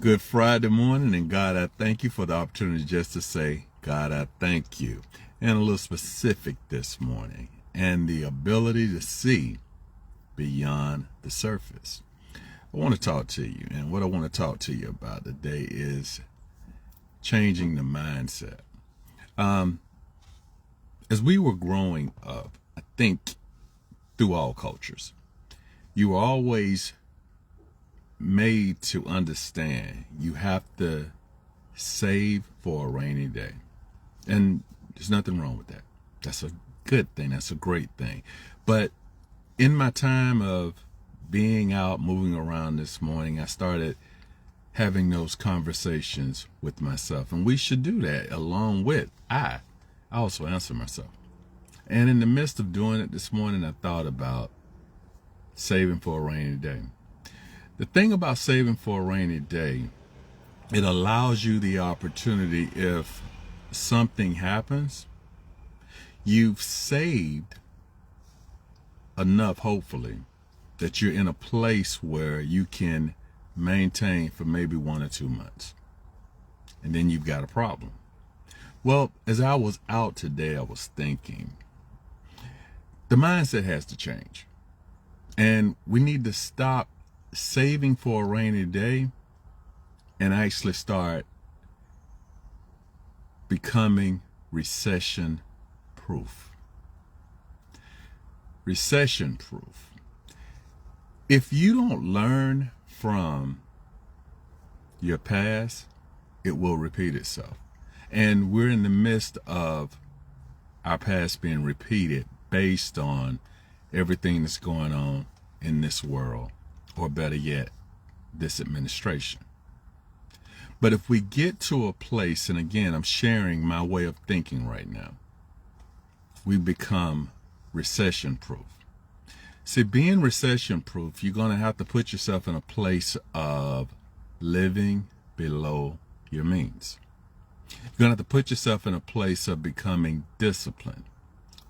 Good Friday morning, and God, I thank you for the opportunity just to say, God, I thank you. And a little specific this morning, and the ability to see beyond the surface. I want to talk to you, and what I want to talk to you about today is changing the mindset. As we were growing up, I think through all cultures, you were always made to understand you have to save for a rainy day. And there's nothing wrong with that. That's a good thing. That's a great thing. But in my time of being out moving around this morning, I started having those conversations with myself. And we should do that along with I also answer myself. And in the midst of doing it this morning, I thought about saving for a rainy day. The thing about saving for a rainy day, it allows you the opportunity, if something happens, you've saved enough, hopefully, that you're in a place where you can maintain for maybe 1 or 2 months. And then you've got a problem. Well, as I was out today, I was thinking, the mindset has to change. And we need to stop saving for a rainy day and actually start becoming recession proof. Recession proof. If you don't learn from your past, it will repeat itself. And we're in the midst of our past being repeated based on everything that's going on in this world, or better yet, this administration. But if we get to a place, and again, I'm sharing my way of thinking right now, we become recession proof. See, being recession proof, you're going to have to put yourself in a place of living below your means. You're going to have to put yourself in a place of becoming disciplined,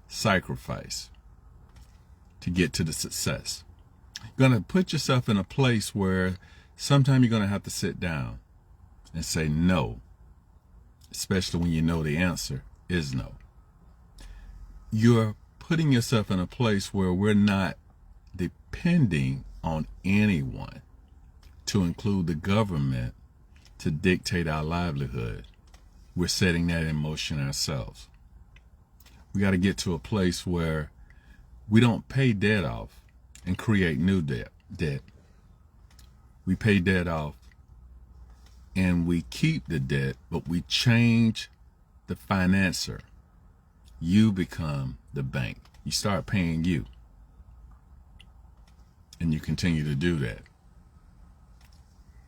sacrifice to get to the success. You're going to put yourself in a place where sometime you're going to have to sit down and say no, especially when you know the answer is no. You're putting yourself in a place where we're not depending on anyone, to include the government, to dictate our livelihood. We're setting that in motion ourselves. We got to get to a place where we don't pay debt off and create new debt. We pay debt off and we keep the debt, but we change the financer. You become the bank. You start paying you. And you continue to do that.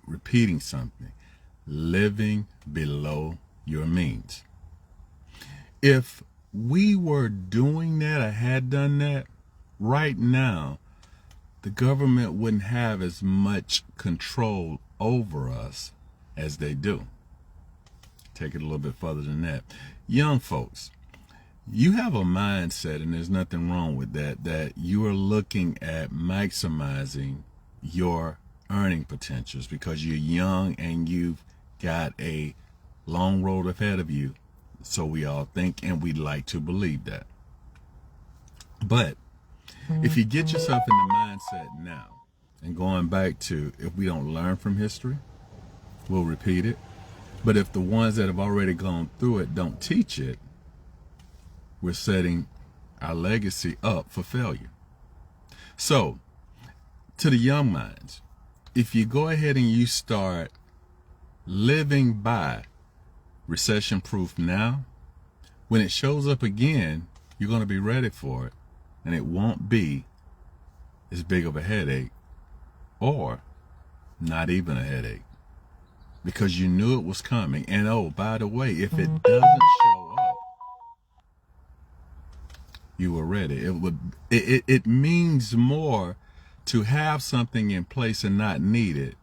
Repeating something. Living below your means. If we were doing that, or had done that, right now, the government wouldn't have as much control over us as they do. Take it a little bit further than that. Young folks, you have a mindset, and there's nothing wrong with that, that you are looking at maximizing your earning potentials because you're young and you've got a long road ahead of you. So we all think, and we'd like to believe that. But if you get yourself in the mindset now, and going back to, if we don't learn from history, we'll repeat it. But if the ones that have already gone through it don't teach it, we're setting our legacy up for failure. So, to the young minds, if you go ahead and you start living by recession proof now, when it shows up again, you're going to be ready for it, and it won't be as big of a headache, or not even a headache, because you knew it was coming. And oh, by the way, if it doesn't show up, you were ready. It means more to have something in place and not need it,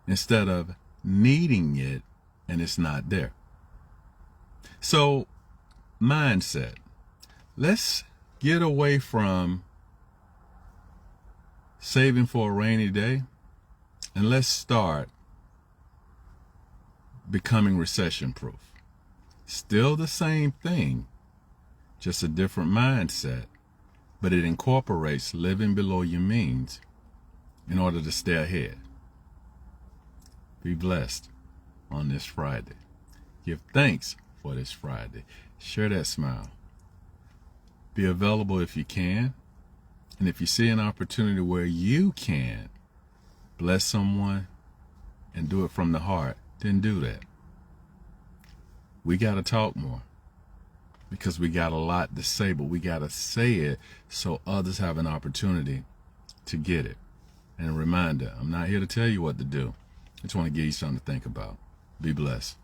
instead of needing it and it's not there. So, mindset. Let's get away from saving for a rainy day, and let's start becoming recession proof. Still the same thing, just a different mindset, but it incorporates living below your means in order to stay ahead. Be blessed on this Friday. Give thanks for this Friday. Share that smile. Be available if you can. And if you see an opportunity where you can bless someone and do it from the heart, then do that. We got to talk more because we got a lot to say, but we got to say it so others have an opportunity to get it. And a reminder, I'm not here to tell you what to do. I just want to give you something to think about. Be blessed.